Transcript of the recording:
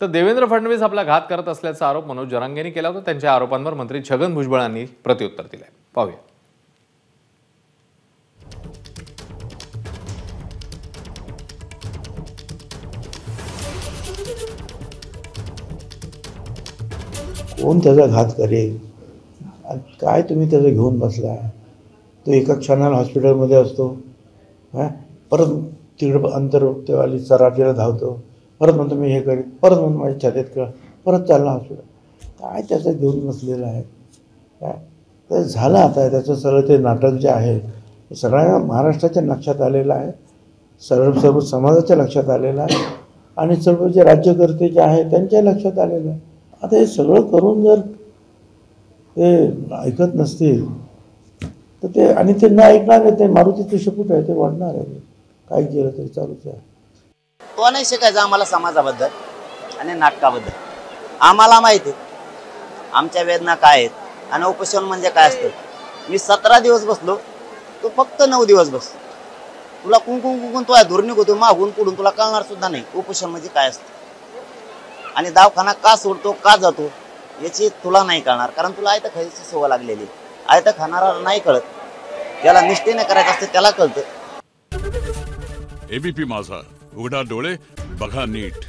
तर देवेंद्र फडणवीस आपला घात करत असल्याचा आरोप मनोज जरांगेंनी केला होता। त्यांच्या आरोपांवर मंत्री छगन भुजबळांनी प्रत्युत्तर दिलंय। पाहूया। कोण त्याचा घात करेल? काय तुम्ही त्याचं घेऊन बसला? तो एका क्षणाला हॉस्पिटलमध्ये असतो, परत तिकडं अंतर्वाली सराटीला धावतो, परत म्हणतो मी हे करीन, परत म्हणतो माझ्या छातीत कळ, परत चालला हॉस्पिटल। काय त्याचं घेऊन बसलेलं आहे? काय तर झालं आता त्याचं सगळं ते नाटक जे आहे सगळ्या महाराष्ट्राच्या लक्षात आलेलं आहे, सर्व समाजाच्या लक्षात आलेलं आहे आणि सर्व जे राज्यकर्ते जे आहे त्यांच्या लक्षात आलेलं आहे। आता हे सगळं करून जर ते ऐकत नसतील तर ते आणि ते न ऐकणार आहे, ते मारुतीचं शेपूट आहे, ते वाढणार आहे, काय केलं तरी चालूच आहे। तो नाही शिकायचा आम्हाला समाजाबद्दल आणि नाटकाबद्दल। आम्हाला माहिती आहे आमच्या वेदना काय आहेत आणि उपोषण म्हणजे काय असतं। मी 17 दिवस बसलो, तू फक्त 9 दिवस बस। तुला कुंकुम तो धूर निघतो मागून पुढून, तुला कळणार सुद्धा नाही उपोषण म्हणजे काय असतं आणि दवाखाना का सोडतो का जातो याची तुला नाही कळणार, कारण तुला आयतं खायची सवय लागलेली। आयतं खाणारा नाही कळत, त्याला निष्ठेने करायचं असतं त्याला कळतं। एबीपी माझा, उघडा डोळे बघा नीट।